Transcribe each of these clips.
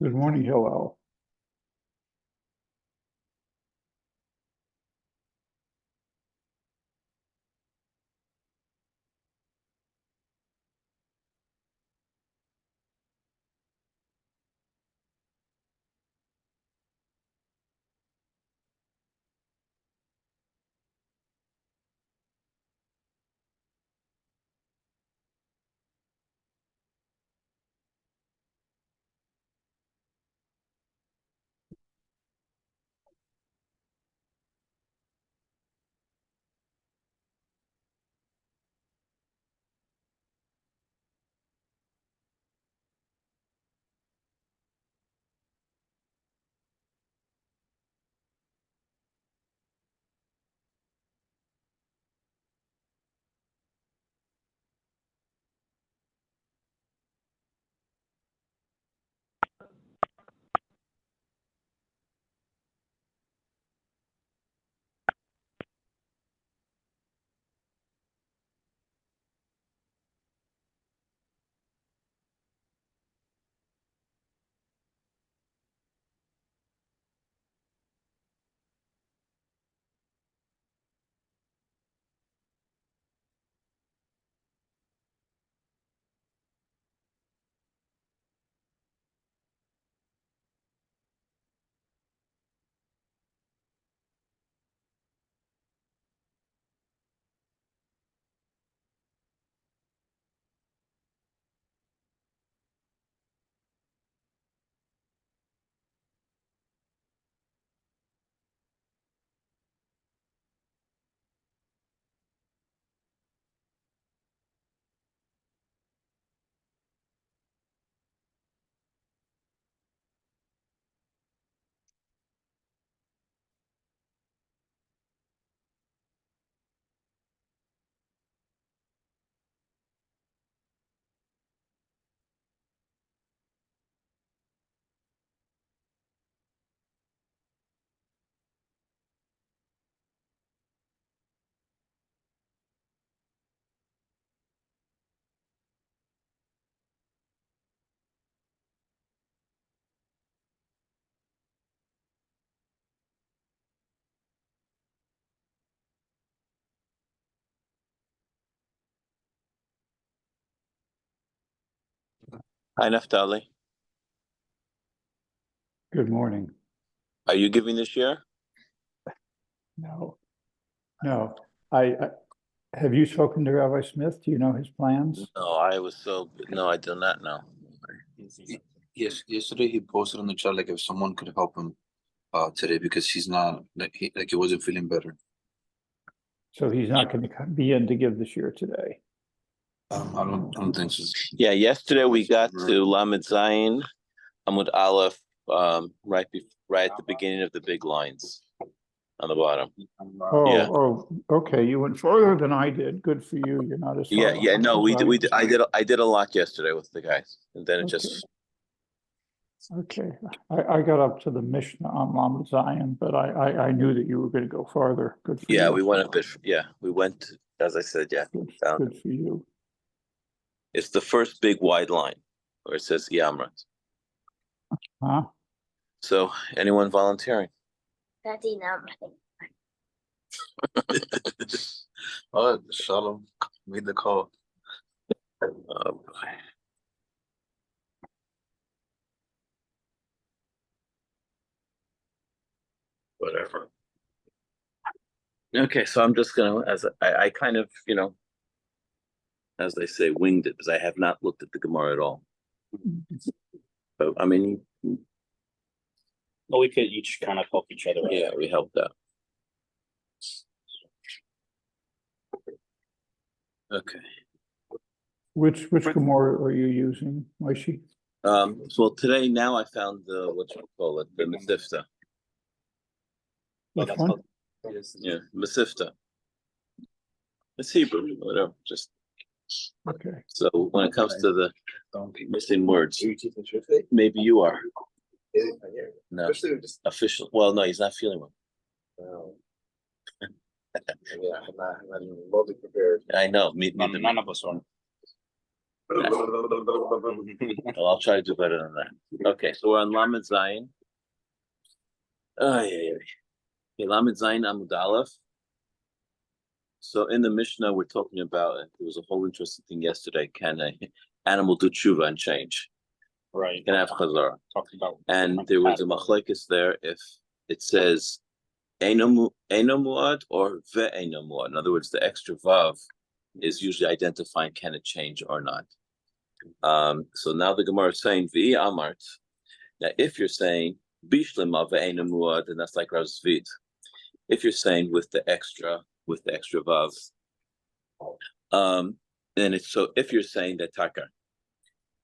Good morning, Hillel. Hi, Naftali. Good morning. Are you giving this year? No. I have you spoken to Rabbi Smith? Do you know his plans? No, I do not know. Yes, yesterday he posted on the chat like if someone could help him today because he's not he wasn't feeling better. So he's not going to be in to give this year today. I don't think so. Yeah, yesterday we got to Lamed Zayin, Amud Aleph, right at the beginning of the big lines on the bottom. Oh, okay. You went further than I did. Good for you. You're not as far. Yeah. No, we did. I did a lot yesterday with the guys, and then it just. Okay, I got up to the Mishnah on Lamed Zayin, but I knew that you were going to go farther. Good for you. Yeah, we went a bit. Yeah, we went, as I said. Yeah, good for you. It's the first big wide line where it says Yamrat. Huh? So, anyone volunteering? Oh, Shalom made the call. Oh, boy. Whatever. Okay, so I'm just gonna, as I kind of, as they say, winged it because I have not looked at the Gemara at all. But I mean, well, we could each kind of help each other out. Yeah, we helped out. Okay. Which Gemara are you using, Moishi? So today now I found the the Mesifta. Which one? Yeah, Mesifta. It's Hebrew, whatever. Just okay. So when it comes to the missing words, maybe you are. No, official. Well, no, he's not feeling well. Yeah, I'm not even remotely prepared. I know. None of us are. Well, I'll try to do better than that. Okay, so we're on Lamed Zayin. Okay, Lamed Zayin Amud Aleph. So in the Mishnah, we're talking about, there was a whole interesting thing yesterday. Can an animal do tshuva and change? Right. Can have chazara? Talking about. And there was a machlekes there if it says eino muad or ve'eino muad. In other words, the extra vav is usually identifying can it change or not. So now the Gemara is saying vi amart. Now, if you're saying bishlema ve'eino muad, then that's like Rav Zvit. If you're saying with the extra vav, then it's so. If you're saying that taka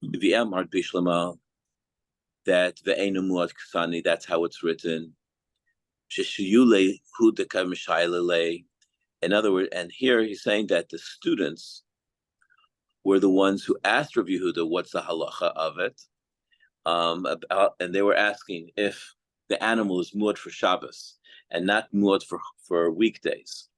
vi amart bishlema, that ve'eino muad ksani, that's how it's written. In other words, and here he's saying that the students were the ones who asked Rav Yehuda what's the halacha of it, and they were asking if the animal is muad for Shabbos and not muad for weekdays.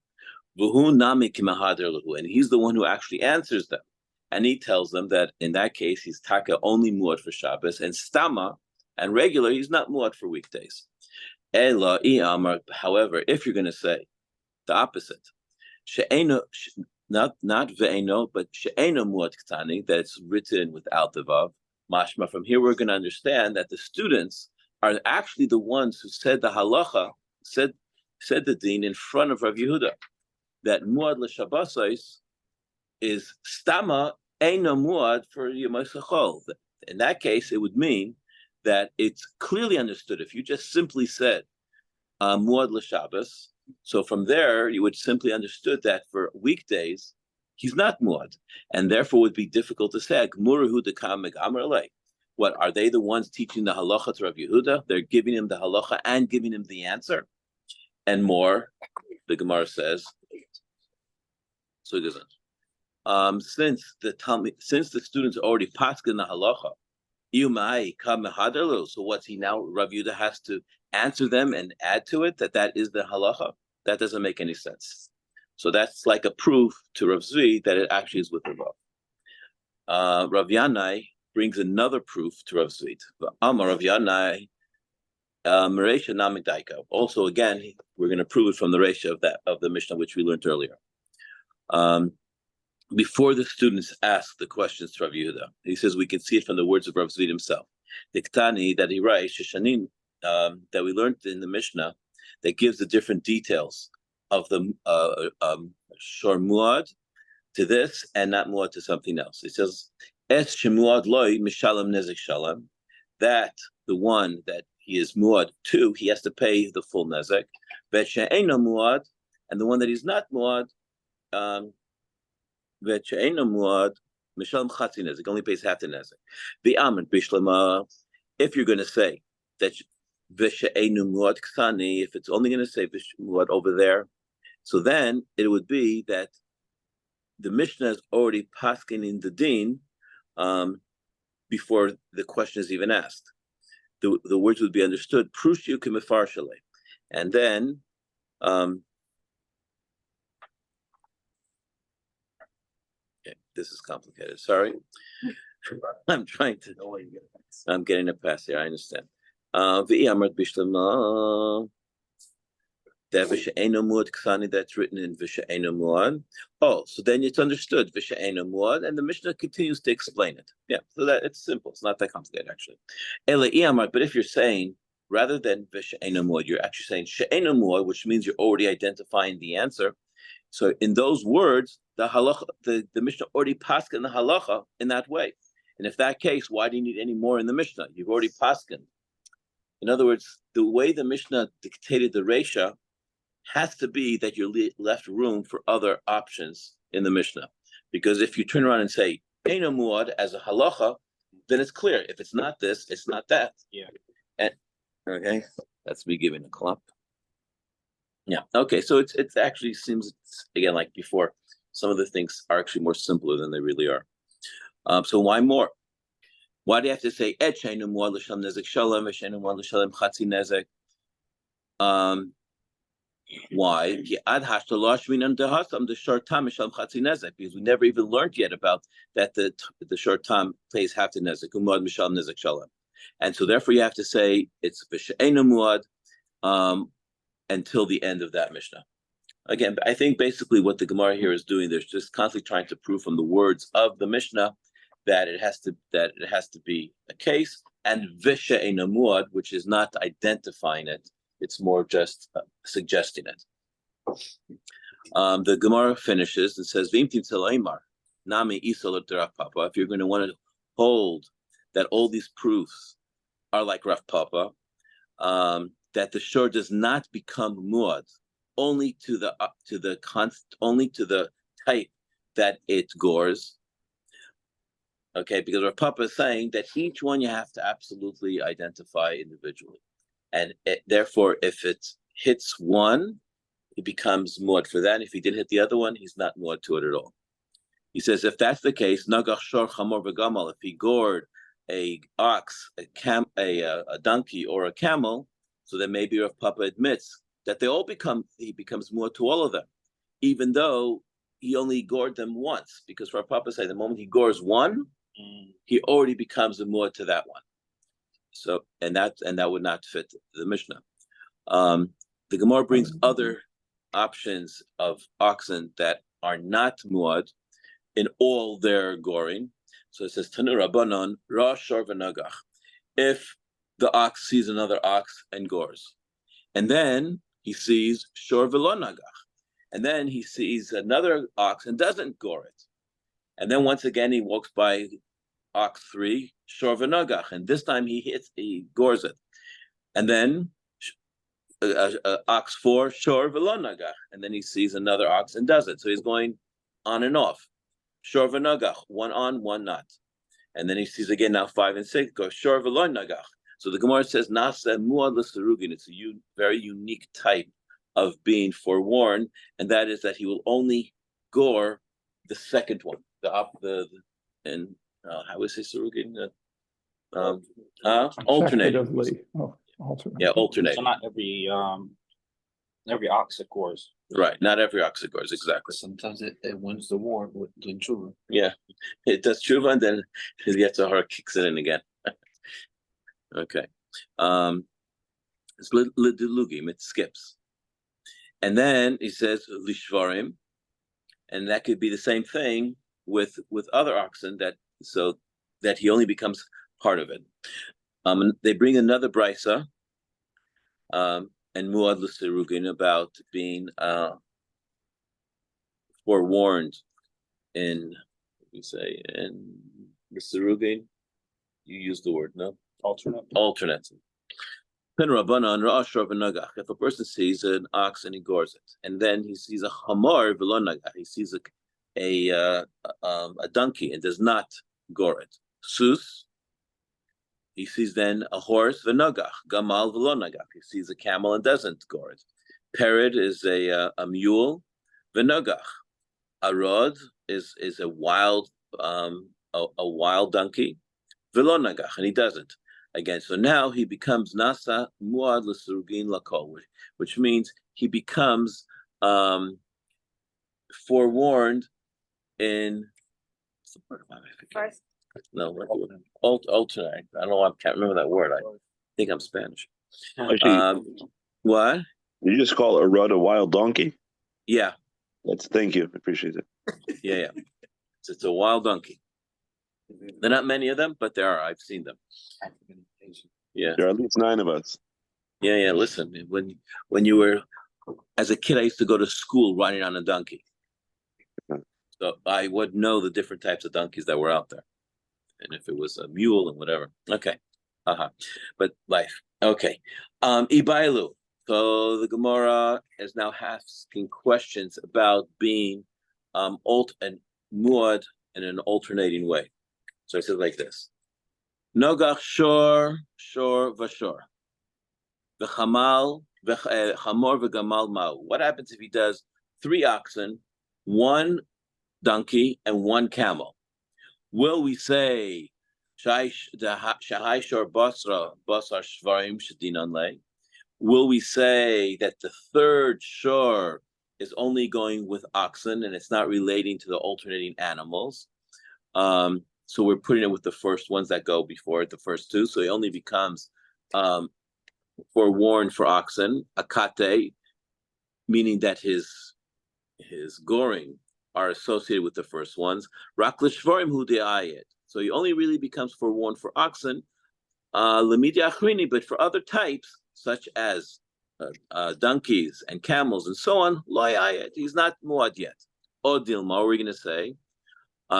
And he's the one who actually answers them, and he tells them that in that case he's taka only muad for Shabbos, and stama and regular he's not muad for weekdays. However, if you're going to say the opposite, not ve'eno, but she'eno muad ktani, that's written without the vav, mashma. From here, we're going to understand that the students are actually the ones who said the halacha, said the din in front of Rav Yehuda, that muad l'shabbosais is stama eno muad for Yom HaSachol. In that case, it would mean that it's clearly understood. If you just simply said muad l'Shabbos, so from there you would simply understood that for weekdays he's not muad, and therefore it would be difficult to say Gmurahu dekam megamar lei. What are they the ones teaching the halacha to Rav Yehuda? They're giving him the halacha and giving him the answer, and more. The Gemara says, so it doesn't. Since the students already paskin the halacha. So what's he now? Rav Yehuda has to answer them and add to it that is the halacha. That doesn't make any sense. So that's like a proof to Rav Zvi that it actually is with the vav. Rav Yanai brings another proof to Rav Zvi. Amar Rav Yanai, Meresha Namidaika. Also, again, we're going to prove it from the Resha of the Mishnah which we learned earlier. Before the students ask the questions to Rav Yehuda, he says we can see it from the words of Rav Zvid himself. The Ktani that he writes, Sheshanim, that we learned in the Mishnah, that gives the different details of the shor muad to this and not muad to something else. It says, Es shemuad loy mishalem nezek shalem, that the one that he is muad to, he has to pay the full nezek. Bet she'eino muad, and the one that he's not muad, only pays half the nezek. The amid bishlema. If you're going to say that v'she'enu muad ksani, if it's only going to say muad over there, so then it would be that the Mishnah is already paskin in the din before the question is even asked. The words would be understood. Prushiu k'mefar shalei, and then. This is complicated. Sorry. I'm trying to. I'm getting a pass here. I understand. That's written in V'she'eno muad. Oh, so then it's understood V'she'eno muad, and the Mishnah continues to explain it. Yeah, so that it's simple. It's not that complicated actually. But if you're saying rather than V'she'eno muad, you're actually saying She'eno muad, which means you're already identifying the answer. So in those words, the halacha, the Mishnah already paskin the halacha in that way. And if that case, why do you need any more in the Mishnah? You've already paskin. In other words, the way the Mishnah dictated the Resha has to be that you're left room for other options in the Mishnah. Because if you turn around and say Eino muad as a halacha, then it's clear. If it's not this, it's not that. Yeah. And okay, that's me giving a clap. Yeah. Okay. So it actually seems again like before. Some of the things are actually more simpler than they really are. So why more? Why do you have to say et she'einu muad l'shalem nezek shalem v'she'einu muad l'shalem chatzi nezek? Why? Because we never even learned yet about that the short time plays half the nezek, and so therefore you have to say it's v'she'einu muad until the end of that Mishnah. Again, I think basically what the Gemara here is doing, they're just constantly trying to prove from the words of the Mishnah that it has to be a case, and v'she'einu muad, which is not identifying it. It's more just suggesting it. The Gemara finishes and says, Nami Papa. If you're going to want to hold that all these proofs are like Rav Papa, that the shor does not become muad only to the type that it gores. Okay, because Rav Papa is saying that each one you have to absolutely identify individually. And therefore, if it hits one, it becomes muad for that. If he didn't hit the other one, he's not muad to it at all. He says, if that's the case, nagach shor chamor v'gamal, if he gored a ox, a donkey, or a camel, so then maybe Rav Papa admits that he becomes muad to all of them, even though he only gored them once, because Rav Papa said the moment he gores one, he already becomes a muad to that one. So and that would not fit the Mishnah. The Gemara brings other options of oxen that are not muad in all their goring. So it says Tanu Rabbanon Ra Shor v'Nagach. If the ox sees another ox and gores, and then he sees Shor v'Lo Nagach, and then he sees another ox and doesn't gore it, and then once again he walks by ox 3 Shor v'Nagach, and this time he gores it, and then ox 4 Shor v'Lo Nagach, and then he sees another ox and does it. So he's going on and off. Shor v'Nagach, one on, one not, and then he sees again now 5 and 6 go Shor v'Lo Nagach. So the Gemara says Nasa muad l'serugin. It's a very unique type of being forewarned, and that is that he will only gore the second one. How is it serugin? Alternate. Oh, alternate. Yeah, alternate. So not every ox that gores. Right, not every ox gores, exactly. Sometimes it wins the war with doing tshuva. Yeah, it does tshuva, and then it gets a heart, kicks it in again. Okay. It's lidilugim, it skips. And then he says lishvarim, and that could be the same thing with other oxen that he only becomes part of it. They bring another brisa, and muad l'serugin about being forewarned in l'serugin. You use the word, no? Alternate. If a person sees an ox and he gores it, and then he sees a hamar v'lo nagach, he sees a donkey and does not gore it. Sus, he sees then a horse v'nagach, gamal v'lo nagach, he sees a camel and doesn't gore it. Pered is a mule v'nagach. Arod is a wild donkey v'lo nagach, and he doesn't. Again, so now he becomes nasa muad l'surugin lakol, which means he becomes forewarned in First. No, alternate. I don't know. I can't remember that word. I think I'm Spanish. Actually, What? you just call a rud a wild donkey? Yeah, Thank you. Appreciate it. yeah. It's a wild donkey. There are not many of them, but there are. I've seen them. Yeah. There are at least 9 of us. Yeah. Listen, when you were as a kid, I used to go to school riding on a donkey, so I would know the different types of donkeys that were out there, and if it was a mule and whatever. Okay, but life. Okay, Ibailu. So the Gemara is now asking questions about being alt and muad in an alternating way. So it says like this: Nogach shor v'shor, v'chamal chamor v'gamal mau. What happens if he does 3 oxen, 1 donkey, and 1 camel? Will we say shahai shor basar shvarim shedinan lei? will we say that the third shore is only going with oxen and it's not relating to the alternating animals? So we're putting it with the first ones that go before it, the first two. So he only becomes forewarned for oxen, akate, meaning that his goring are associated with the first ones. Rak l'shvarim hu de'ayet. So he only really becomes forewarned for oxen, lemidi achrini, but for other types, such as donkeys and camels and so on, lo ayet. He's not muad yet. O dilma, what are we going to say?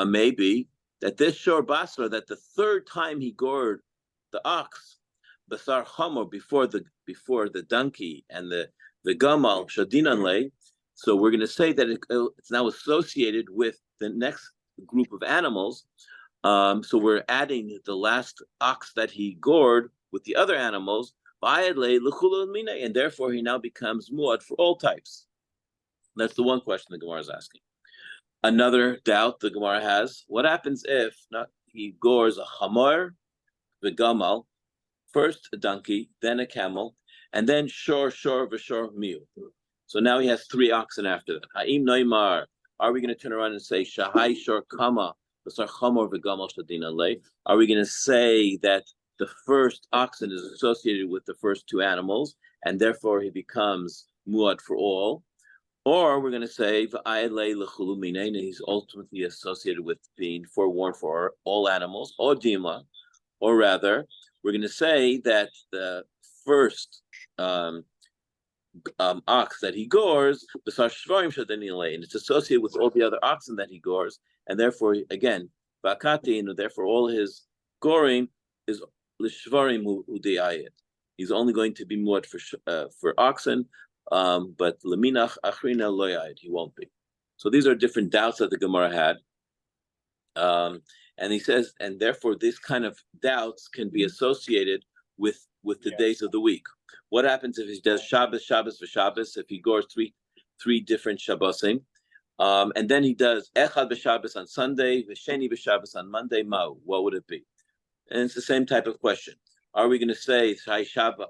Maybe that this shor basra, that the third time he gored the ox, basar chamor, before the donkey and the gamal shadinan lay. So we're going to say that it's now associated with the next group of animals. So we're adding the last ox that he gored with the other animals, and therefore he now becomes muad for all types. That's the one question the Gemara is asking. Another doubt the Gemara has: what happens if he gores a chamor, the gamal, first a donkey, then a camel, and then shor v'shor miu? So now he has 3 oxen after that. Ha'im noimar, are we going to turn around and say shahai shor kama v'sar chamor v'gamal shadina lei? Are we going to say that the first oxen is associated with the first 2 animals, and therefore he becomes muad for all? Or we're going to say and he's ultimately associated with being forewarned for all animals, or dima, or rather, we're going to say that the first ox that he gores, and it's associated with all the other oxen that he gores, and therefore, again, and therefore all his goring is l'shvarim u'de'ayet. He's only going to be muad for oxen, but leminach achrina loyayed, he won't be. So these are different doubts that the Gemara had, and he says, and therefore this kind of doubts can be associated with the days of the week. What happens if he does Shabbos v'Shabbos? If he gores three different Shabbosim, and then he does Echad v'Shabbos on Sunday, v'Sheni v'Shabbos on Monday, Ma'u, what would it be? And it's the same type of question. Are we going to say Shabbat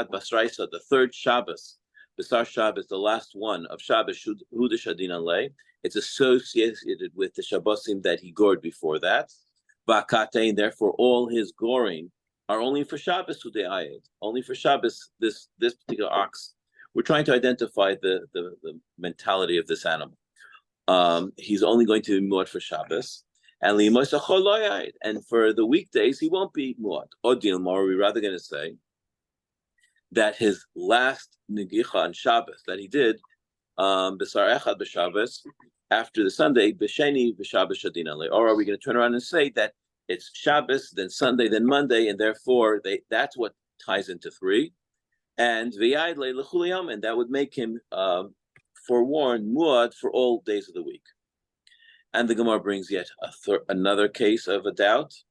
Basraisa, the third Shabbos, Basar Shabbos, the last one of Shabbos, Huda Shadina Lei? It's associated with the Shabbosim that he gored before that. Vakate, and therefore all his goring are only for Shabbos Hude'ayed, only for Shabbos, this particular ox. We're trying to identify the mentality of this animal. He's only going to be muad for Shabbos. And for the weekdays, he won't be muad. Or dilmar, we're rather going to say that his last negicha on Shabbos that he did, b'sar echad b'Shabbos, after the Sunday, b'sheni b'Shabbos shadina le. Or are we going to turn around and say that it's Shabbos, then Sunday, then Monday, and therefore that's what ties into 3, and v'yayid le l'chuliyam, and that would make him forewarned muad for all days of the week. And the Gemara brings yet another case of a doubt,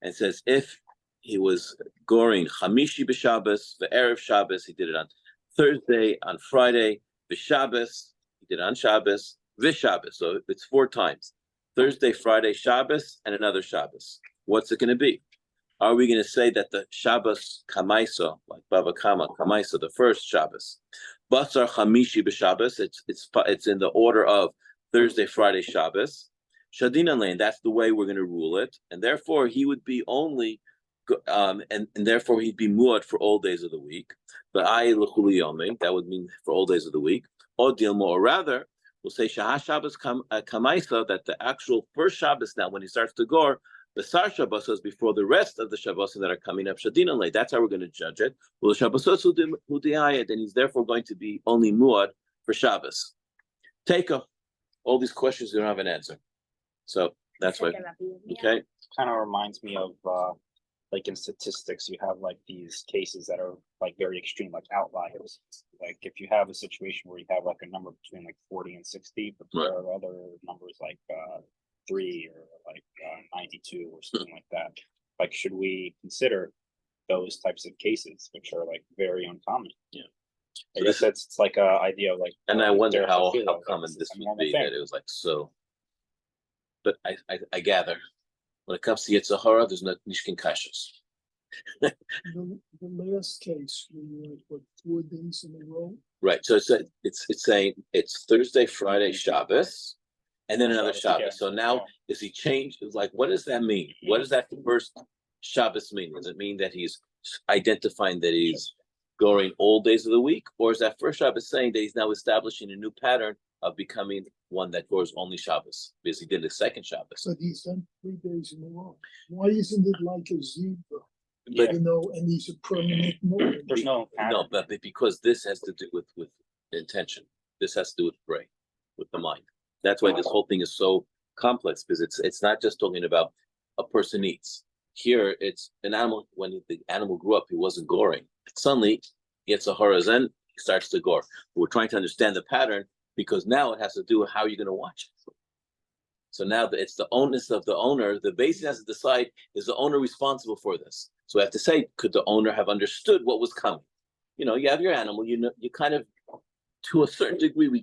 and says if he was goring Chamishi b'Shabbos, v'erev Shabbos, he did it on Thursday, on Friday, b'Shabbos, he did it on Shabbos, v'Shabbos, so it's 4 times. Thursday, Friday, Shabbos, and another Shabbos. What's it going to be? Are we going to say that the Shabbos Kamaisa, like Bava Kama, Kamaisa, the first Shabbos, Basar Chamishi b'Shabbos, it's in the order of Thursday, Friday, Shabbos, Shadina Lane, that's the way we're going to rule it, and therefore he would be only, and therefore he'd be muad for all days of the week. But that would mean for all days of the week. Or Dilma, or rather, we'll say Shah Shabbos Kamaisa, that the actual first Shabbos now, when he starts to gore, the Sar Shabbos is before the rest of the Shabbos that are coming up, Shadina Lane. That's how we're going to judge it. Well, Shabbos Hudiayat, and he's therefore going to be only muad for Shabbos. Take all these questions, you don't have an answer. So that's why. Okay. Kind of reminds me of like in statistics, you have like these cases that are like very extreme, like outliers. Like if you have a situation where you have like a number between like 40 and 60, but there are other numbers like 3 or like 92 or something like that. Like, should we consider those types of cases, which are like very uncommon? Yeah. I guess it's like a idea of like. And I wonder how common this would be, that it was like so. But I gather when it comes to Yitzhahara, there's no Nishkin Kashas. The last case, we were, what, 4 days in a row? Right, so it's saying it's Thursday, Friday, Shabbos, and then another Shabbos again. Shabbos. So now, is he changed? It's like, what does that mean? What does that first Shabbos mean? Does it mean that he's identifying that he's going all days of the week? Or is that first Shabbos saying that he's now establishing a new pattern of becoming one that goes only Shabbos? Because he did the second Shabbos. But he's done 3 days in a row. Why isn't it like a zebra? But You know, and he's a permanent mode. There's no no, pattern. but because this has to do with intention. This has to do with brain, with the mind. That's why this whole thing is so complex, because it's not just talking about a person eats. Here, it's an animal. When the animal grew up, he wasn't goring. Suddenly, he gets a horizon, he starts to gore. We're trying to understand the pattern because now it has to do with how you're going to watch it. So now it's the onus of the owner. The basis has to decide, is the owner responsible for this? So we have to say, could the owner have understood what was coming? You know, you have your animal, you know, you kind of, to a certain degree, we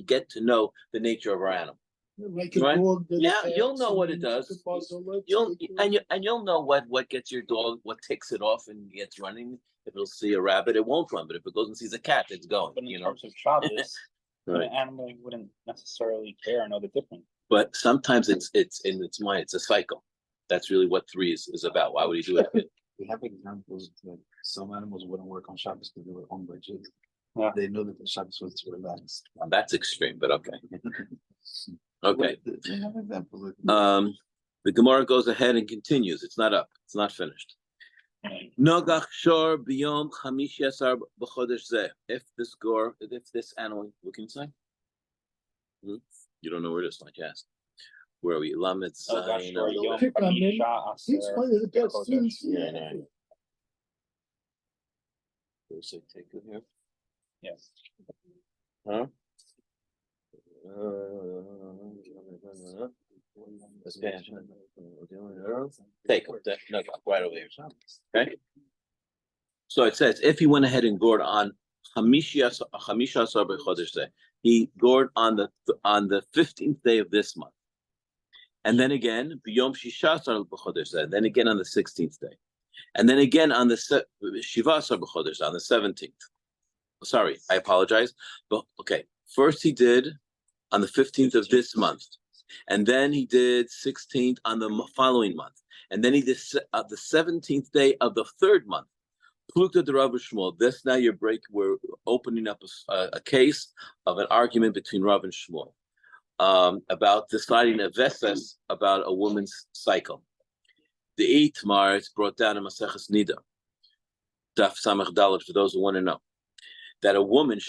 get to know the nature of our animal. Like a Right? dog that Yeah, you'll attacks know what and it does. the muzzle, let's You'll take it. and you'll know what gets your dog, what takes it off and gets running. If it'll see a rabbit, it won't run. But if it goes and sees a cat, it's going. But in You know, terms of Shabbos, right? an animal wouldn't necessarily care or know the difference. But sometimes it's in its mind. It's a cycle. That's really what 3 is about. Why would he do it? We have examples that some animals wouldn't work on Shabbos because they were owned by children. Yeah. They know that the Shabbos was to relax. Well, that's extreme, but okay. Okay. We have examples. The Gemara goes ahead and continues. It's not up. It's not finished. Nogach shor biyom chamish yasar b'chodesh zeh. If this animal, look inside. You don't know where it is, like yes. Where are we? Lamed Zayin. Pick on him. He's one of the best things. Yeah, I know. There's a take it here. Yes. Huh? Take them. No, right over here. Okay. So it says if he went ahead and gored on Hamisha Asar b'chodesh zeh, he gored on the 15th day of this month, and then again b'yom shisha asar b'chodesh zeh, then again on the 16th day, and then again on the shiva asar b'chodesh on the 17th. Sorry, I apologize. But okay, first he did on the 15th of this month, and then he did 16th on the following month, and then he did the 17th day of the 3rd month. Plukta de Rav Shmuel. This now we're opening up a case of an argument between Rav and Shmuel about deciding a veses about a woman's cycle. The Itmar is brought down in Maseches Nida, Daf Samach Dalet, for those who want to know. That a woman,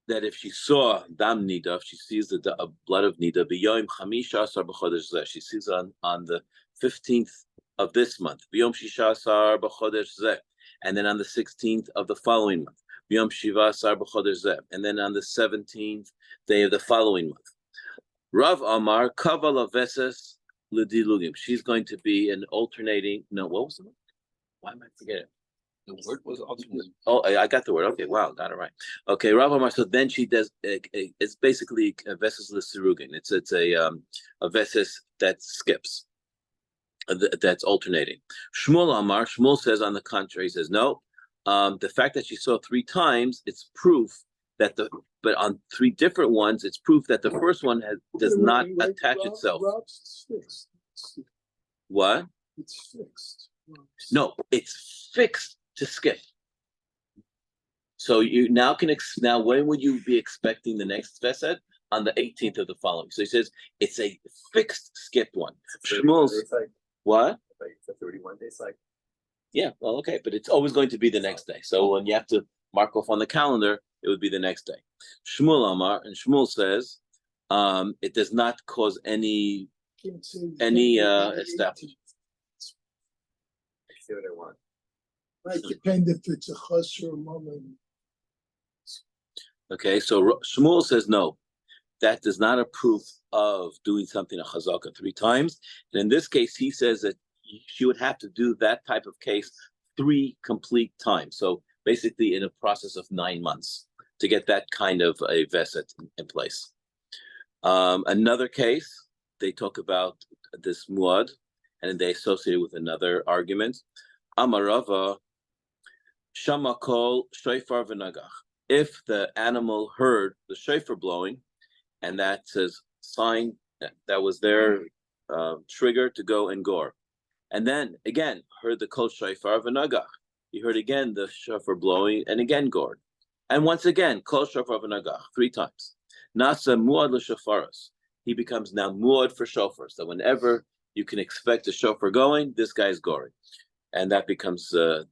that if she saw dam nida, if she sees the blood of nida, b'yom chamisha asar b'chodesh zeh, she sees it on the 15th of this month, b'yom shisha asar b'chodesh zeh, and then on the 16th of the following month, b'yom shiva asar b'chodesh zeh, and then on the 17th day of the following month. Rav Amar kavala veses l'dilugim. She's going to be an alternating. No, what was the word? Why am I forgetting? The word was alternate. Oh, I got the word. Okay, wow, got it right. Okay, Rav Amar. So then she does. It's basically a veses l'sirugin. It's a veses that skips. That's alternating. Shmuel Amar. Shmuel says on the contrary. He says no. The fact that she saw 3 times, it's proof that but on 3 different ones, it's proof that the first one does not attach itself. Rob's fixed. What? It's fixed. No, it's fixed to skip. So you now now when would you be expecting the next Vesed? On the 18th of the following. So he says it's a fixed skipped one. Shmuel's what? It's a 31-day cycle. Yeah, well, okay, but it's always going to be the next day. So when you have to mark off on the calendar, it would be the next day. Shmuel Amar, and Shmuel says it does not cause any establishment. I see what I want. Right, depend if it's a chus or a moment. Okay, so Shmuel says no, that does not approve of doing something a chazaka 3 times. And in this case, he says that she would have to do that type of case 3 complete times. So basically in a process of 9 months to get that kind of a veset in place. Another case, they talk about this muad, and they associate it with another argument. Amarava Shama Kol Shofar V'Nagach. If the animal heard the shofar blowing, and that says sign that was their trigger to go and gore, and then again heard the Kol Shofar V'Nagach. He heard again the shofar blowing, and again gored, and once again Kol Shofar V'Nagach 3 times. Nasa Muad L'Shofaros. He becomes now muad for shofar. So whenever you can expect a shofar going, this guy's goring, and that becomes the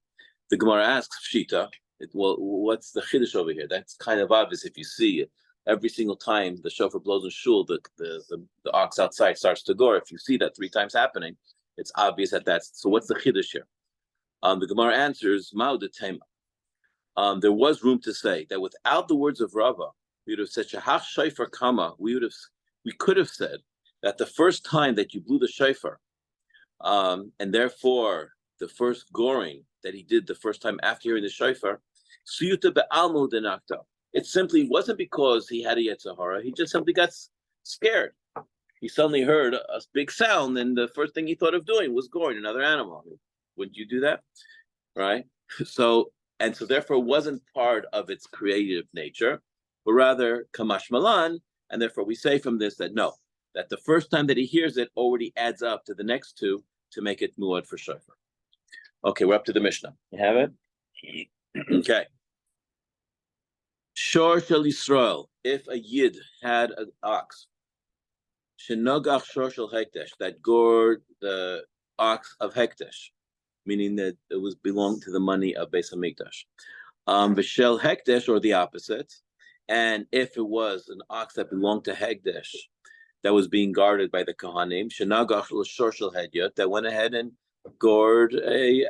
Gemara asks Shita. Well, what's the chiddush over here? That's kind of obvious if you see it. Every single time the shofar blows in shul, the ox outside starts to gore. If you see that 3 times happening, it's obvious that that's so. What's the chiddush here? The Gemara answers Ma'u Tema. There was room to say that without the words of Rava, we would have said Shahach Shofar Kamma. We could have said that the first time that you blew the shofar, and therefore the first goring that he did the first time after hearing the shofar, suyuta be'almu denakta. It simply wasn't because he had a yetzer hara. He just simply got scared. He suddenly heard a big sound, and the first thing he thought of doing was goring another animal. Wouldn't you do that, right? So therefore, it wasn't part of its creative nature, but rather kamash malan. And therefore, we say from this that no, that the first time that he hears it already adds up to the next 2 to make it muad for shofar. Okay, we're up to the Mishnah. You have it? Okay. Shor shel Yisrael, if a Yid had an ox, shenogach shor shel hekdesh, that gored the ox of hekdesh, meaning that it was belonged to the money of Beis Hamikdash. V'shel hekdesh, or the opposite, and if it was an ox that belonged to hekdesh, that was being guarded by the Kohanim, shenogach l'shor shel hedyot, that went ahead and gored a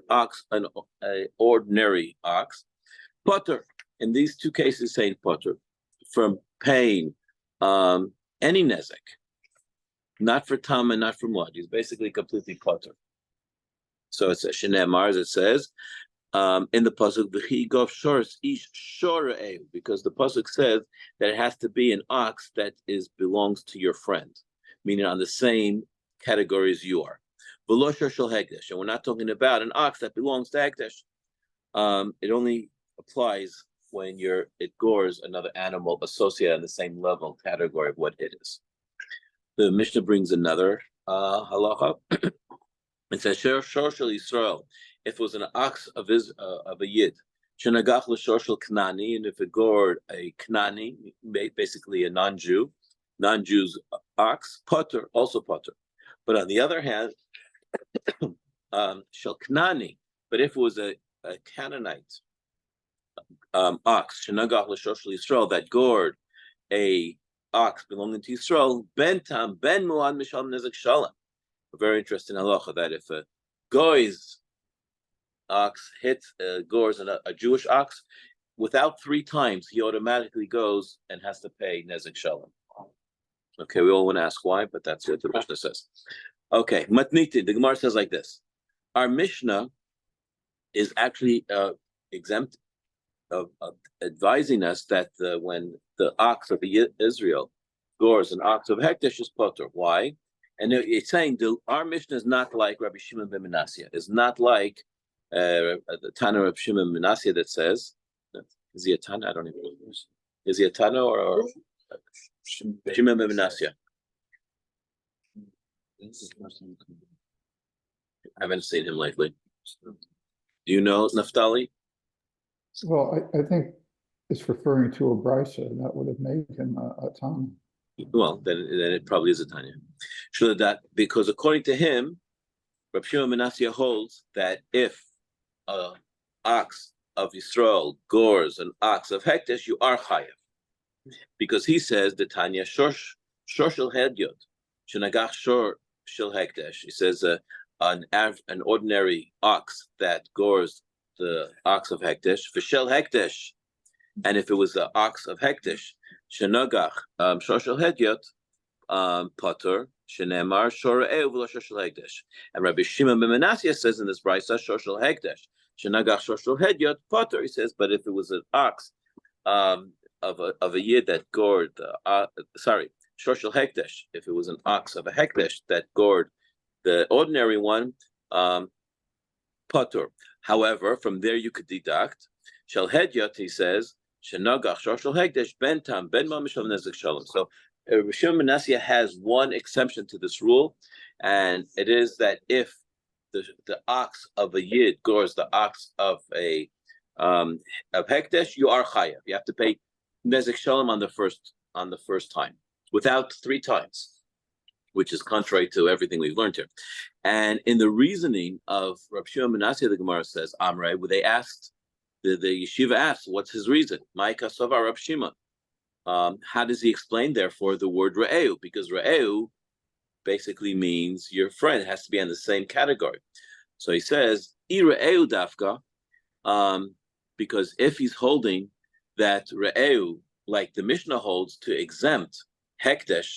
ox, an ordinary ox, potter. In these 2 cases, saying potter from paying any nezek, not for tam and not for muad. He's basically completely potter. So it's a shenemar, as it says in the pasuk, v'chi gov shores ish shorei, because the pasuk says that it has to be an ox that belongs to your friend, meaning on the same category as you are. V'lo shor shel hekdesh, and we're not talking about an ox that belongs to hekdesh. It only applies when it gores another animal associated on the same level category of what it is. The Mishnah brings another halacha. It says shor shel Yisrael, if it was an ox of a Yid, shenagach l'shor shel Knani, and if it gored a Knani, basically a non-Jew's ox, potter, also potter. But on the other hand, shel Knani, but if it was a Canaanite ox, shenagach l'shor shel Yisrael, that gored a ox belonging to Yisrael, ben tam ben muad mishal nezek shalom. A very interesting halacha that if a goy's ox gores a Jewish ox, without 3 times, he automatically goes and has to pay nezek shalom. Okay, we all want to ask why, but that's what the Mishnah says. Okay, matniti, the Gemara says like this. Our Mishnah is actually exempt of advising us that when the ox of Israel gores an ox of hekdesh is potter. Why? And it's saying our Mishnah is not like Rabbi Shimon ben Menashe. It's not like the Tana of Shimon ben Menashe that says, is he a Tana? I don't even know. Is he a Tana or Shimon ben Menashe? I haven't seen him lately. Do you know Naphtali? Well, I think it's referring to a brisa that would have made him a Tana. Well, then it probably is a Tanya. Sure, that because according to him, Rabbi Shimon ben Menashe holds that if an ox of Yisrael gores an ox of hekdesh, you are chayav, because he says the Tanya shor shel hedyot shenagach shor shel hekdesh. He says an ordinary ox that gores the ox of hekdesh v'shel hekdesh, and if it was the ox of hekdesh shenagach shor shel hedyot potter shenemar shorei v'lo shor shel hekdesh. And Rabbi Shimon ben Menashe says in this brisa shor shel hekdesh shenagach shor shel hedyot potter. He says, but if it was an ox of a yid that gored shor shel hekdesh, if it was an ox of a hekdesh that gored the ordinary one, patur. However, from there you could deduct shel hedyot. He says shenagach shor shel hekdesh ben tam ben mamish nezek shalom. So Rav Shimon ben Nasya has one exception to this rule, and it is that if the ox of a yid gores the ox of a of hekdesh, you are chayav. You have to pay nezek shalom on the first time, without 3 times, which is contrary to everything we've learned here. And in the reasoning of Rav Shimon ben Nasya, the Gemara says, Amrei, where they asked, the yeshiva asked, what's his reason? Ma'ika Sava Rav Shimon. How does he explain, therefore, the word Re'eu? Because Re'eu basically means your friend. It has to be in the same category. So he says, I Re'eu dafka, because if he's holding that Re'eu, like the Mishnah holds, to exempt Hekdesh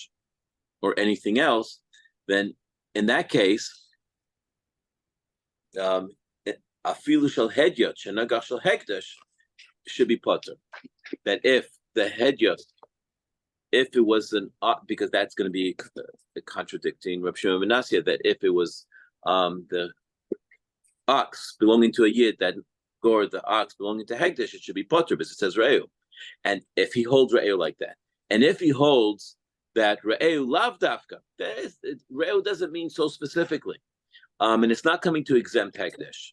or anything else, then in that case, afilu shel hedyot shenagach shel hekdesh should be potter. That if the hedyot, if it was an because that's going to be contradicting Rav Shimon ben Nasya, that if it was the ox belonging to a yid that gored the ox belonging to hekdesh, it should be potter because it says re'eu. And if he holds re'eu like that, and if he holds that re'eu lav dafka, re'eu doesn't mean so specifically, and it's not coming to exempt hekdesh.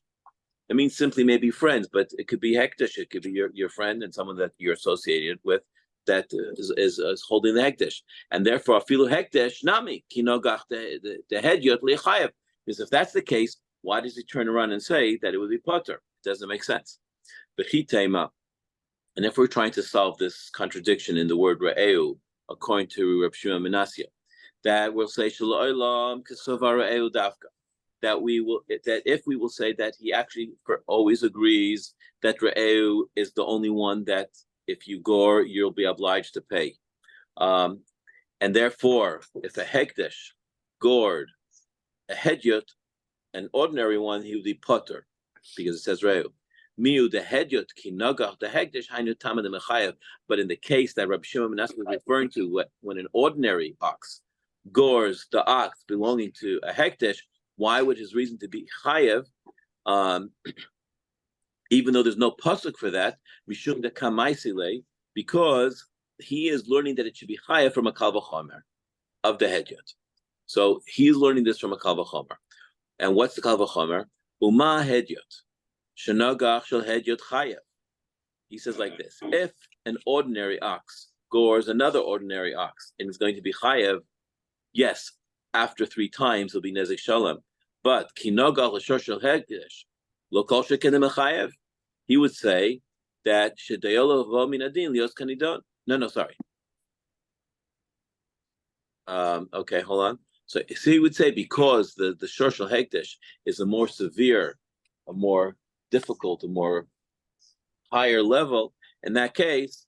It means simply maybe friends, but it could be hekdesh. It could be your friend and someone that you're associated with that is holding the hekdesh, and therefore afilu hekdesh nami kinogach the hedyot lichayev. Because if that's the case, why does he turn around and say that it would be potter? It doesn't make sense. B'chitema, and if we're trying to solve this contradiction in the word re'eu, according to Rav Shimon ben Nasya, that we'll say shalo'olam kesova re'eu dafka. That if we will say that he actually always agrees that re'eu is the only one that if you gore, you'll be obliged to pay. And therefore, if a hekdesh gored a hedyot, an ordinary one, he would be potter, because it says re'eu. Miu the hedyot kinagach the hekdesh hainu tamad mechayev. But in the case that Rabbi Shimon ben Nasya was referring to, when an ordinary ox gores the ox belonging to a hekdesh, why would his reason to be chayev, even though there's no pasuk for that, mishum de kamaisile, because he is learning that it should be chayev from a kal v'chomer of the hedyot. So he's learning this from a kal v'chomer. And what's the kal v'chomer? Uma hedyot shenagach shel hedyot chayev. He says like this: if an ordinary ox gores another ordinary ox and is going to be chayev, yes, after 3 times it'll be nezek shalom. But kinogach l'shor shel hekdesh lo kol sheken mechayev, he would say that shedayolo vo min adin lios kanidon. No, sorry. Okay, hold on. So he would say because the shor shel hekdesh is a more severe, a more difficult, a more higher level. In that case,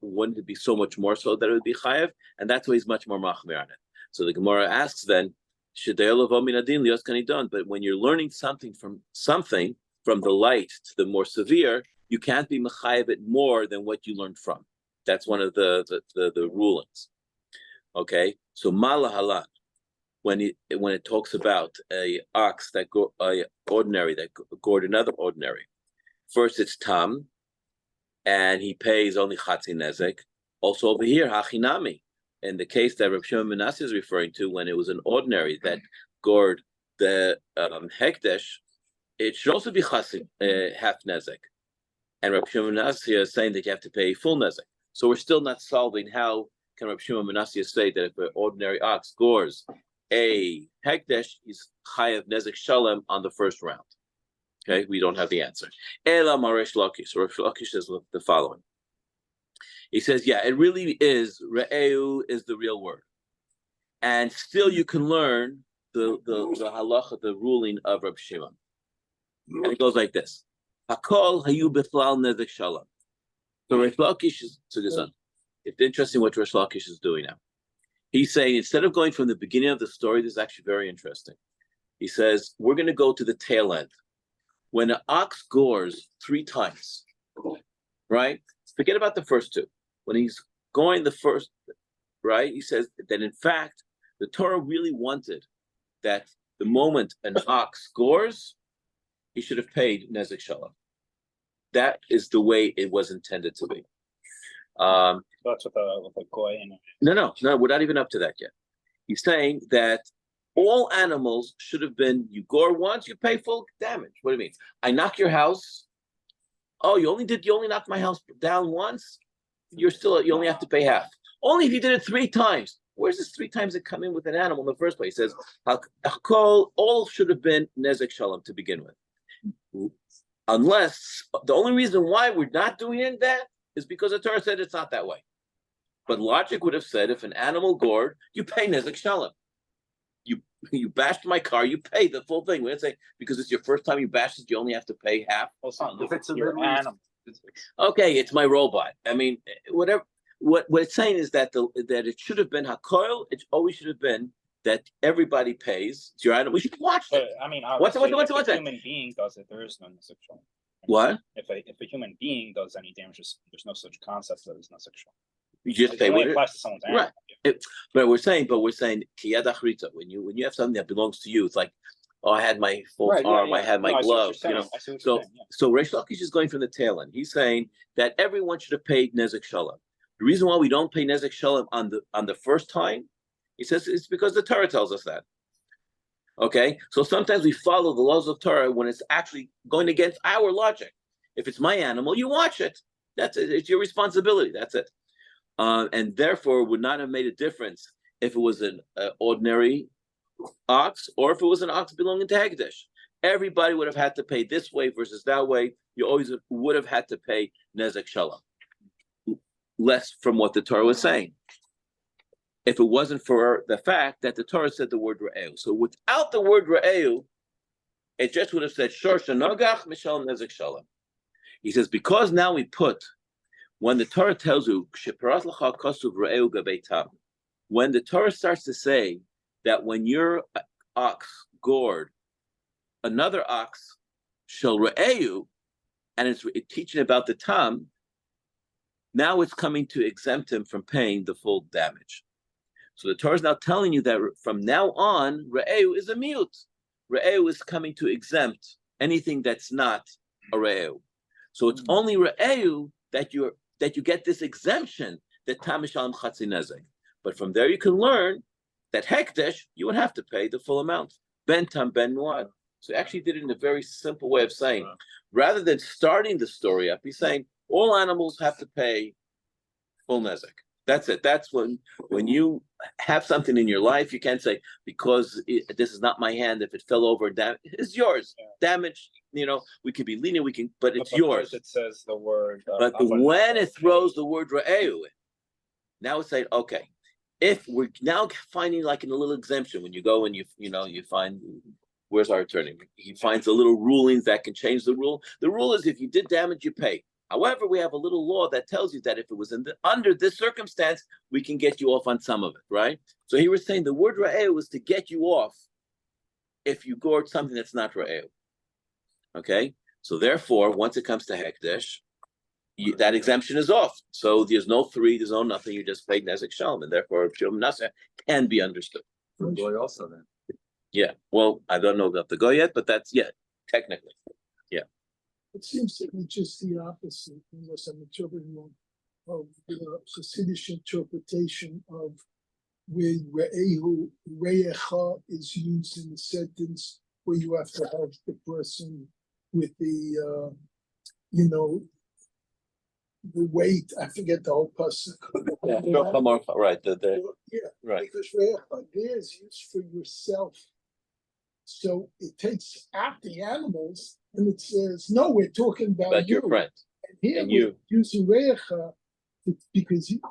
wouldn't it be so much more so that it would be chayev? And that's why he's much more machmir on it. So the Gemara asks then, but when you're learning something from the light to the more severe, you can't be mechayev it more than what you learned from. That's one of the rulings. Okay, so malahalan, when it talks about a ox that ordinary that gored another ordinary, first it's tam, and he pays only chatzi nezek. Also over here hachinami. In the case that Rav Shimon ben Nasya is referring to, when it was an ordinary that gored the hekdesh, it should also be half nezek. And Rav Shimon ben Nasya is saying that you have to pay full nezek. So we're still not solving how can Rav Shimon ben Nasya say that if an ordinary ox gores a hekdesh, he's chayav nezek shalom on the first round. Okay, we don't have the answer. Ela Maresh Lakish. So Rav Lakish says the following. He says, yeah, it really is, re'eu is the real word. And still you can learn the halacha, the ruling of Reb Shimon. And it goes like this. Hakol hayu b'chlal nezek shalom. So Rish Lakish is, it's interesting what Rish Lakish is doing now. He's saying, instead of going from the beginning of the story, this is actually very interesting. He says, we're going to go to the tail end. When an ox gores 3 times, right? Forget about the first 2. When he's going the first, right? He says that in fact, the Torah really wanted that the moment an ox scores, he should have paid nezek shalom. That is the way it was intended to be. That's with the goy and. No, we're not even up to that yet. He's saying that all animals should have been, you gore once, you pay full damage. What do you mean? I knock your house. Oh, you only knocked my house down once. You only have to pay half. Only if you did it 3 times. Where's this 3 times that come in with an animal in the first place? It says, all should have been nezek shalom to begin with. Unless, the only reason why we're not doing that is because the Torah said it's not that way. But logic would have said, if an animal gored, you pay nezek shalom. You bashed my car, you pay the full thing. We didn't say, because it's your first time you bashed it, you only have to pay half. If it's your animal. Okay, it's my robot. I mean, whatever. What it's saying is that that it should have been hakoil. It always should have been that everybody pays. It's your animal. We should watch it. I mean, What's if a human being does it, there is no nezek shalom. What? If a human being does any damage, there's no such concept that there's no sexual. You just pay it only with it. applies to someone's animal. Right. But we're saying kiyad achrita. When you have something that belongs to you, it's like, oh, I had my full arm, I had my glove. So Reish Lakish is going from the tail end. He's saying that everyone should have paid nezek shalom. The reason why we don't pay nezek shalom on the first time, he says, it's because the Torah tells us that. Okay, so sometimes we follow the laws of Torah when it's actually going against our logic. If it's my animal, you watch it. That's it. It's your responsibility. That's it. And therefore would not have made a difference if it was an ordinary ox or if it was an ox belonging to Hekdesh. Everybody would have had to pay this way versus that way. You always would have had to pay nezek shalom, less from what the Torah was saying. If it wasn't for the fact that the Torah said the word re'eu. So without the word re'eu, it just would have said shor shenogach mishal nezek shalom. He says, because now we put, when the Torah tells you, when the Torah starts to say that when your ox gored another ox, shel re'eu, and it's teaching about the tam, now it's coming to exempt him from paying the full damage. So the Torah is now telling you that from now on, re'eu is a mute. Re'eu is coming to exempt anything that's not a re'eu. So it's only re'eu that you get this exemption that tam mishalem chatzi nezek. But from there you can learn that hekdesh you would have to pay the full amount. Ben tam ben muad. So he actually did it in a very simple way of saying, rather than starting the story up, he's saying all animals have to pay full nezek. That's it. That's when you have something in your life, you can't say, because this is not my hand, if it fell over, it's yours. Yeah. Damage, we can be lenient, but it's yours. It says the word. But when it throws the word re'eu in, now it's saying, okay, if we're now finding like in a little exemption, when you go and you find, where's our attorney? He finds the little rulings that can change the rule. The rule is if you did damage, you pay. However, we have a little law that tells you that if it was under this circumstance, we can get you off on some of it, right? So he was saying the word re'eu was to get you off if you gored something that's not re'eu. Okay? So therefore, once it comes to hekdesh, that exemption is off. So there's no 3, there's no nothing, you just paid nezek shalom, and therefore shalom nasa can be understood. For goy also then. Yeah, well, I don't know about the go yet, but that's, technically. It seems to be just the opposite, unless I'm interpreting wrong, of the Hasidic interpretation of where re'ehu, re'echa is used in the sentence where you have to have the person with the, the weight. I forget the whole pasuk. Yeah, right. Right. Because re'echa there is used for yourself. So it takes out the animals and it says, no, we're talking about your friend. And here and we're using re'echa because you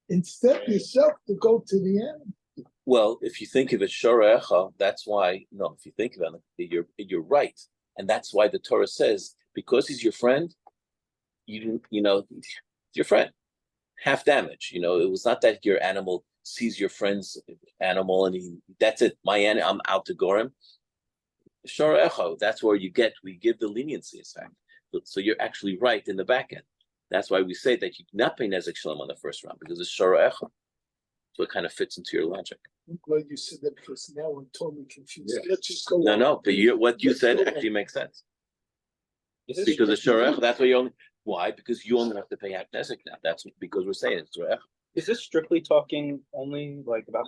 instead yourself to go to the animal. Well, if you think of it, shorecha, that's why, if you think about it, you're right. And that's why the Torah says, because he's your friend, it's your friend. Half damage. It was not that your animal sees your friend's animal and that's it, my animal, I'm out to gore him. Shorecha, that's where we give the leniency, in fact. So you're actually right in the back end. That's why we say that you do not pay nezek shalom on the first round, because it's shorecha. So it kind of fits into your logic. I'm glad you said that because now I'm totally confused. Let's just go. No, but what you Let's said go on. actually makes sense. Is this Because the strictly- shorech, that's why you only, why? Because you only have to pay half nezek now. That's because we're saying it's shorech. Is this strictly talking only like about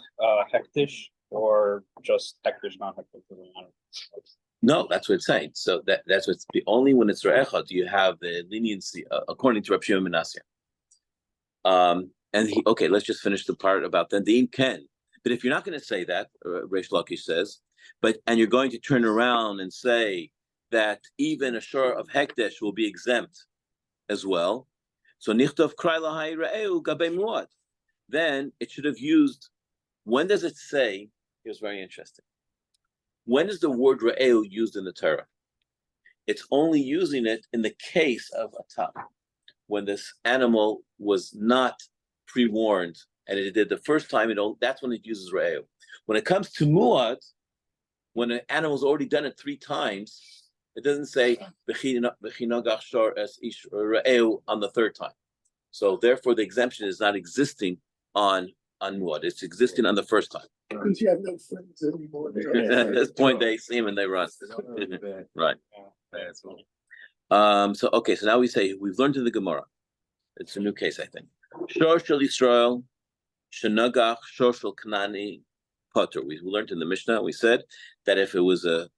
hektish or just hektish, non-hektish? Doesn't matter. No, that's what it's saying. So that's what's the only when it's re'echa do you have the leniency according to Rav Shimon ben Asya. And okay, let's just finish the part about the Dean Ken. But if you're not going to say that, Reish Lakish says, and you're going to turn around and say that even a shor of hekdesh will be exempt as well. So nichtov krai lahai re'eu gabe muad. Then it should have used. When does it say? Here's very interesting. When is the word re'eu used in the Torah? It's only using it in the case of a tam, when this animal was not pre-warned and it did the first time. That's when it uses re'eu. When it comes to muad, when an animal's already done it 3 times, it doesn't say v'chinagach shor es ish re'eu on the 3rd time. So therefore, the exemption is not existing on muad. It's existing on the 1st time. Because you have no friends anymore. At this point, they see him and they run. Right. So okay. So now we say we've learned in the Gemara. It's a new case, I think. Shor shel Yisrael, shenagach shor shel Kanani potter. We learned in the Mishnah. We said that if it was a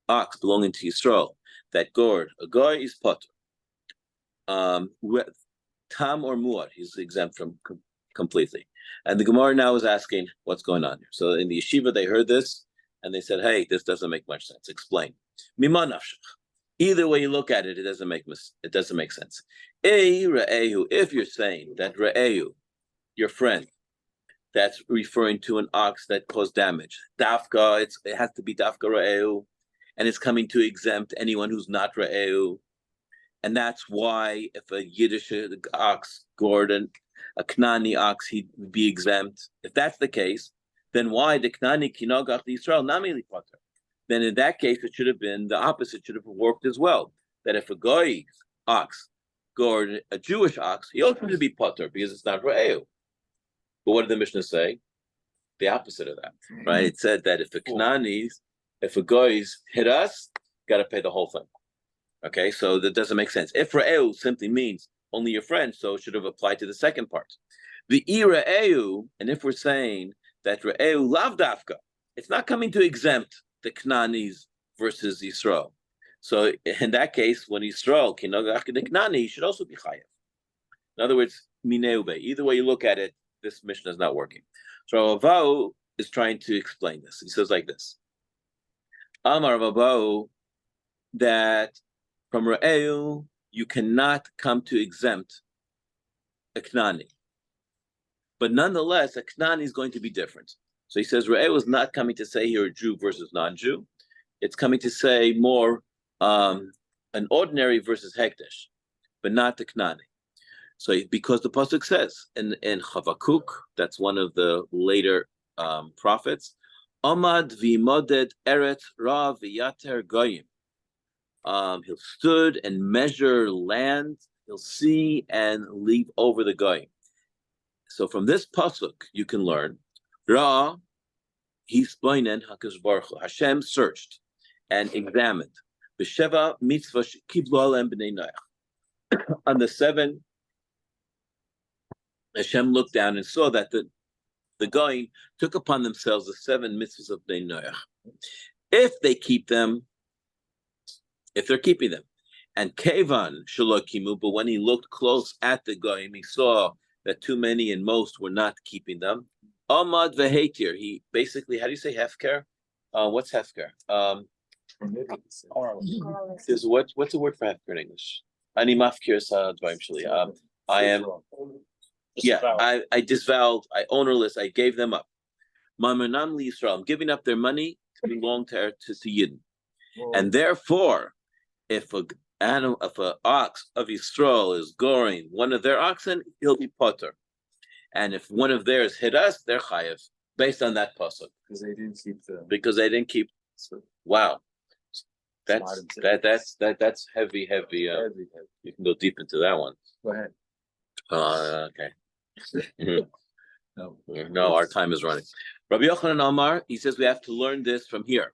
ox belonging to Yisrael that gored a goy is potter. Tam or muad, he's exempt from completely. And the Gemara now is asking what's going on here. So in the yeshiva, they heard this and they said, "Hey, this doesn't make much sense. Explain." Mima nafshach. Either way you look at it, it doesn't make sense. Re'ehu, if you're saying that re'ehu, your friend, that's referring to an ox that caused damage. Dafka, it has to be dafka re'ehu, and it's coming to exempt anyone who's not re'ehu. And that's why if a Yiddish ox gored a Knani ox, he'd be exempt. If that's the case, then why the Knani kinogach Yisrael namili potter? Then in that case, it should have been the opposite, should have worked as well. That if a goy ox gored a Jewish ox, he also should be potter because it's not re'eu. But what did the Mishnah say? The opposite of that, right? It said that if a goys hit us, got to pay the whole thing. Okay, so that doesn't make sense. If re'eu simply means only your friend, so it should have applied to the second part. The re'eu, and if we're saying that re'eu lav dafka, it's not coming to exempt the Knanis versus Yisrael. So in that case, when Yisrael kinogach the Knani, he should also be chayev. In other words, mineube. Either way you look at it, this Mishnah is not working. So Avau is trying to explain this. He says like this: Amar Avau, that from re'eu you cannot come to exempt a Knani, but nonetheless a Knani is going to be different. So he says re'eu is not coming to say here a Jew versus non-Jew. It's coming to say more an ordinary versus hekdesh, but not the Knani. So because the pasuk says in Chavakuk, that's one of the later prophets, Amad v'imoded eret ra v'yater goyim. He'll stood and measure land. He'll see and leave over the goyim. So from this pasuk you can learn Ra, he's Boinen Hakadosh Baruch Hu. Hashem searched and examined. B'sheva mitzvah kiblu alem b'nei Noach. On the 7, Hashem looked down and saw that the goyim took upon themselves the 7 mitzvahs of b'nei Noach. If they keep them, if they're keeping them, and kevan shalokimu, but when he looked close at the goyim, he saw that too many and most were not keeping them. Amad vehetir. He basically, how do you say hefker? What's hefker? There's what's the word for hefker in English? Ani mafkir dvarim shali. I am. Yeah, I disavowed. I ownerless. I gave them up. Mamanam li Yisrael. I'm giving up their money to belong to Yidden, and therefore, if an ox of Yisrael is goring one of their oxen, he'll be potter. And if one of theirs hit us, they're chayev, based on that pasuk. Because they didn't keep. Wow, that's heavy. You can go deep into that one. Go ahead. Okay. No, our time is running. Rabbi Yochanan Amar, he says we have to learn this from here.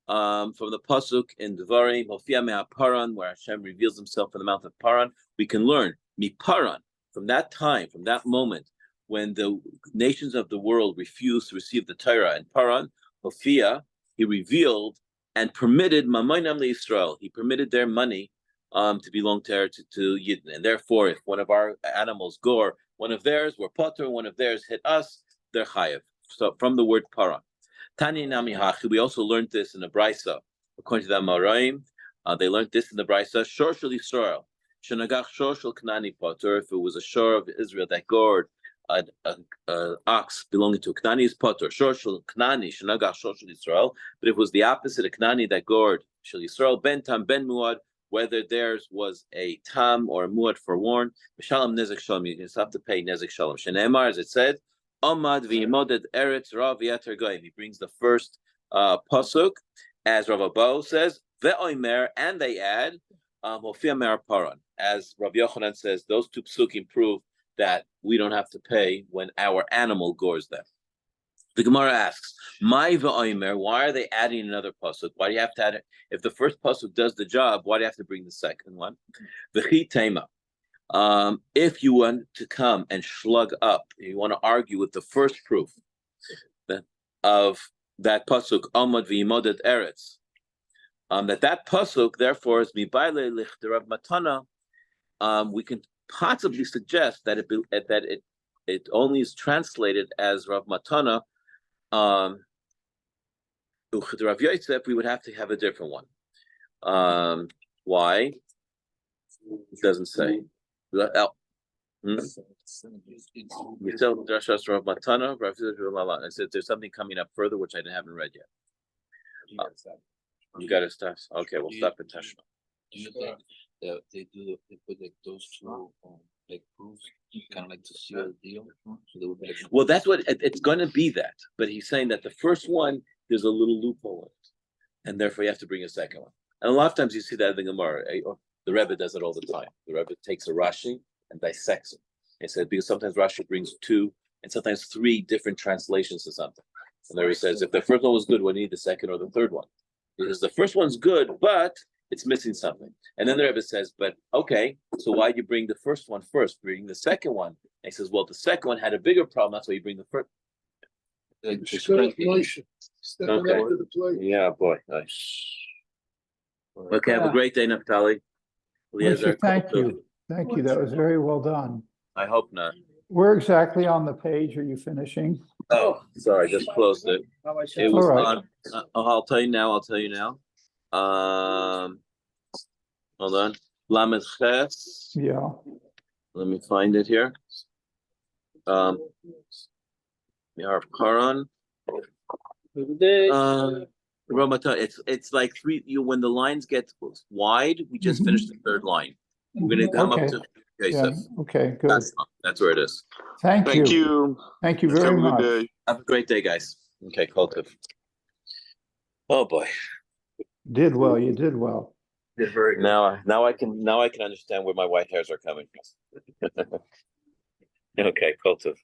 From the pasuk in Devarim, Hofia Mea Paran, where Hashem reveals himself in the mouth of Paran, we can learn Mi Paran, from that time, from that moment, when the nations of the world refused to receive the Torah and Paran, Hofia, he revealed and permitted Mamoinam Israel. He permitted their money to belong to Yidden. And therefore, if one of our animals gore one of theirs, we're potter, one of theirs hit us, they're chayev. So from the word Paran. Tani Nami Hachi, we also learned this in the Brisa. According to the Amoraim, they learned this in the Brisa. Shor shel Yisrael, shenagach shor shel Knani potter. If it was a shor of Israel that gored an ox belonging to a Knani is potter. Shor shel Knani, shenagach shor shel Yisrael. But if it was the opposite, a Knani that gored shel Yisrael, ben tam ben muad, whether theirs was a tam or a muad for warn, Shalom nezek shalom, you just have to pay nezek shalom. Shenemar, as it said, Amad v'yimoded eretz rav yater goyim. He brings the first pasuk, as Rav Abba says, ve'oimer, and they add hofia mer paran. As Rav Yochanan says, those two psukim prove that we don't have to pay when our animal gores them. The Gemara asks, "My ve'oimer, why are they adding another pasuk? Why do you have to add it? If the first pasuk does the job, why do you have to bring the second one?" V'chi tema. If you want to come and slug up, you want to argue with the first proof of that pasuk, Amad v'yimoded eretz, that pasuk therefore is mibayle lichterav matana. We can possibly suggest that it only is translated as Rav Matana. Rav Yosef, we would have to have a different one. Why? It doesn't say. I said there's something coming up further which I haven't read yet. You got to stop. Okay, we'll stop at Tashma. Do you think that they put like those two like proofs, kind of like to seal the deal? So they would be like, well, that's what it's going to be that. But he's saying that the first one there's a little loophole in it, and therefore you have to bring a second one. And a lot of times you see that in the Gemara. The Rebbe does it all the time. The Rebbe takes a Rashi and dissects it. He said because sometimes Rashi brings two and sometimes three different translations of something. And there he says if the first one was good, we need the second or the third one. Because the first one's good, but it's missing something. And then the Rebbe says, but okay, so why'd you bring the first one first? Bring the second one. And he says, well, the second one had a bigger problem. That's why you bring the first. Okay. Yeah, boy. Nice. Okay, have a great day, Naftali. Moshe, thank you. Thank you. That was very well done. I hope not. Where exactly on the page are you finishing? Oh, sorry, I just closed it. It was All right. on. I'll tell you now. Hold on. Lamed Ches. Yeah. Let me find it here. Yar Paran. Ramata. It's like three. When the lines get wide, we just finished the third line. We're gonna come up to. Yeah. Okay. Good. That's where it is. Thank you. you. Thank you Have very a good much. day. Have a great day, guys. Okay, Kultiv. Oh boy. Did well. You did well. Did very good. Now I can understand where my white hairs are coming from. Okay, Kultiv.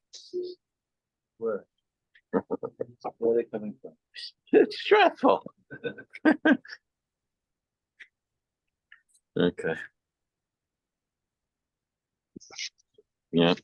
Where? Where are they coming from? It's stressful. Okay. Yeah.